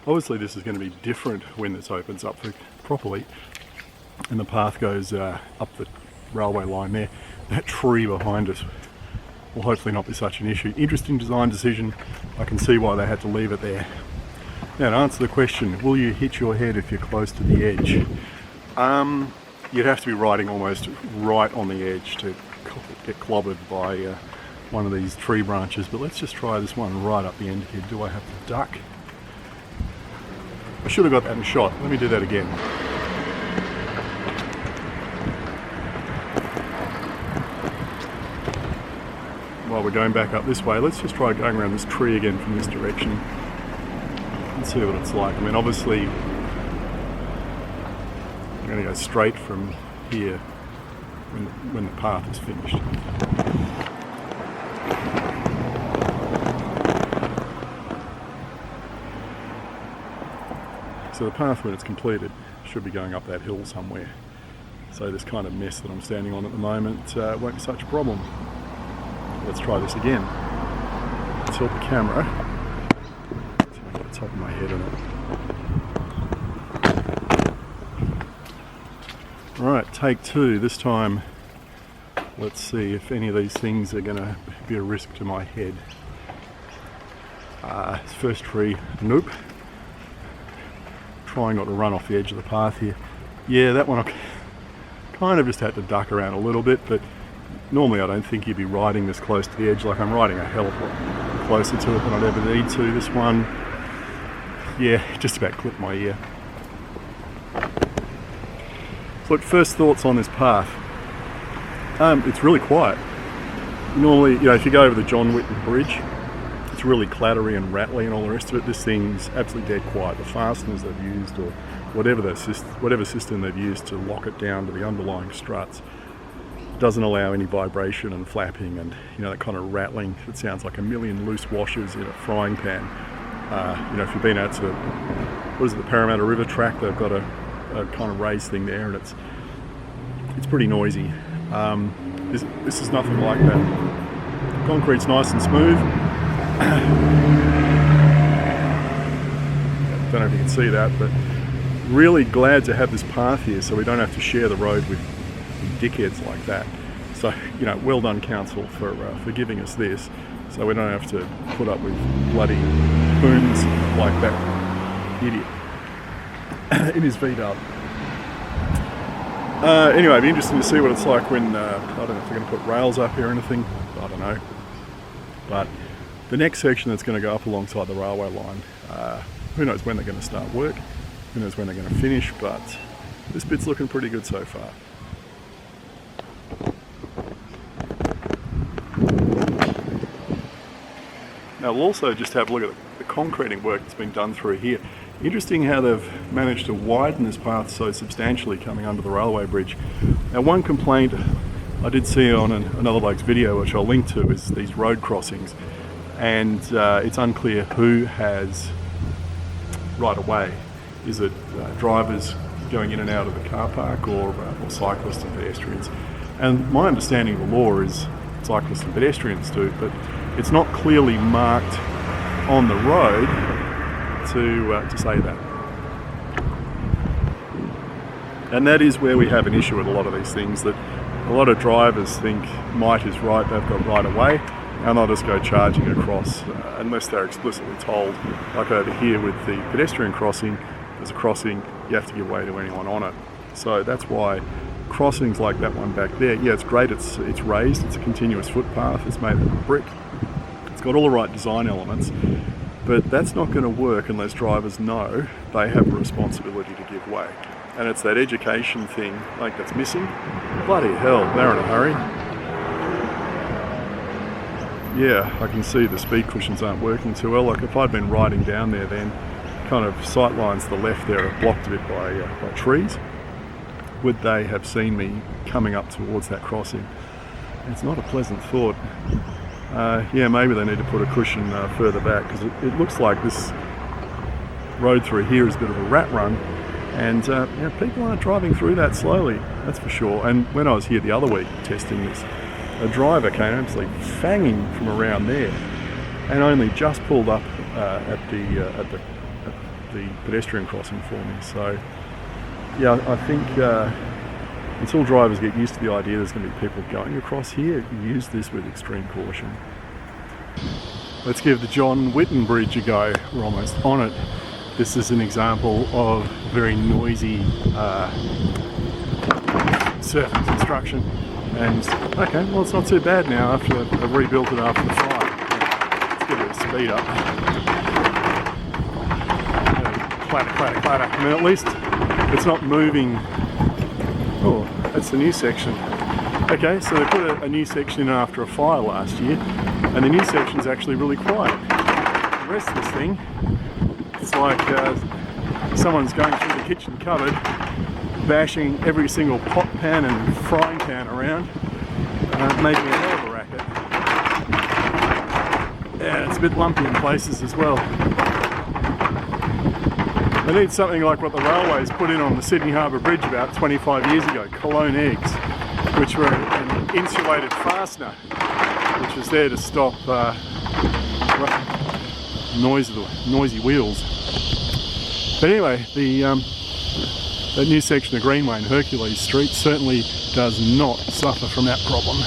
Obviously this is going to be different when this opens up properly and the path goes up the railway line there. That tree behind us will hopefully not be such an issue. Interesting design decision. I can see why they had to leave it there. Now to answer the question, will you hit your head if you're close to the edge? You'd have to be riding almost right on the edge to get clobbered by one of these tree branches, but let's just try this one right up the end here. Do I have to duck? I should have got that in shot. Let me do that again. While we're going back up this way, let's just try going around this tree again from this direction and see what it's like. I mean, obviously I'm going to go straight from here when the path is finished. So the path, when it's completed, should be going up that hill somewhere. So this kind of mess that I'm standing on at the moment won't be such a problem. Let's try this again. Tilt the camera so I get the top of my head in it. Alright, take two. This time, let's see if any of these things are going to be a risk to my head. First tree, nope. Trying not to run off the edge of the path here. Yeah, that one I kind of just had to duck around a little bit, but normally I don't think you'd be riding this close to the edge. Like, I'm riding a hell of a lot closer to it than I'd ever need to. This one, yeah, just about clipped my ear. So look, first thoughts on this path. It's really quiet. Normally, you know, if you go over the John Whitten Bridge, it's really clattery and rattly and all the rest of it. This thing's absolutely dead quiet. The fasteners they've used, or whatever system they've used to lock it down to the underlying struts, doesn't allow any vibration and flapping and, you know, that kind of rattling. It sounds like a million loose washers in a frying pan. You know, if you've been out to, what is it, the Parramatta River track, they've got a kind of raised thing there, and it's pretty noisy. This is nothing like that. Concrete's nice and smooth. Don't know if you can see that, but really glad to have this path here so we don't have to share the road with dickheads like that. So, you know, well done council for giving us this, so we don't have to put up with bloody booms like that idiot in his V-dub. Anyway, it'd be interesting to see what it's like when, I don't know if they're going to put rails up here or anything, I don't know. But the next section that's going to go up alongside the railway line, who knows when they're going to start work, who knows when they're going to finish, but this bit's looking pretty good so far. Now we'll also just have a look at the concreting work that's been done through here. Interesting how they've managed to widen this path so substantially coming under the railway bridge. Now, one complaint I did see on another bloke's video, which I'll link to, is these road crossings, and it's unclear who has right of way. Is it drivers going in and out of the car park, or cyclists and pedestrians? And my understanding of the law is cyclists and pedestrians do, but it's not clearly marked on the road to say that. And that is where we have an issue with a lot of these things, that a lot of drivers think might is right, they've got right of way, and they'll just go charging across unless they're explicitly told. Like over here with the pedestrian crossing, there's a crossing, you have to give way to anyone on it. So that's why crossings like that one back there, yeah, it's great, it's raised, it's a continuous footpath, it's made of brick, it's got all the right design elements, but that's not going to work unless drivers know they have a responsibility to give way. And it's that education thing, like, that's missing. Bloody hell, they're in a hurry. Yeah, I can see the speed cushions aren't working too well. Like, if I'd been riding down there, then kind of sight lines to the left there are blocked a bit by trees. Would they have seen me coming up towards that crossing? It's not a pleasant thought. Yeah, maybe they need to put a cushion further back, because it looks like this road through here is a bit of a rat run, and yeah, people aren't driving through that slowly, that's for sure. And when I was here the other week testing this, a driver came absolutely fanging from around there and only just pulled up at the pedestrian crossing for me. So yeah, I think until drivers get used to the idea there's going to be people going across here, use this with extreme caution. Let's give the John Whitten Bridge a go. We're almost on it. This is an example of very noisy surface construction. And okay, well, it's not too bad now after they've rebuilt it after the fire. Let's give it a speed up. Clatter, clatter, clatter. I mean, at least it's not moving. Oh, that's the new section. Okay, so they put a new section in after a fire last year, and the new section's actually really quiet. The rest of this thing, it's like someone's going through the kitchen cupboard, bashing every single pot pan and frying pan around, making a hell of a racket. Yeah, it's a bit lumpy in places as well. They need something like what the railways put in on the Sydney Harbour Bridge about 25 years ago, Cologne eggs, which were an insulated fastener, which was there to stop noisy wheels. But anyway, that new section of Greenway and Hercules Street certainly does not suffer from that problem.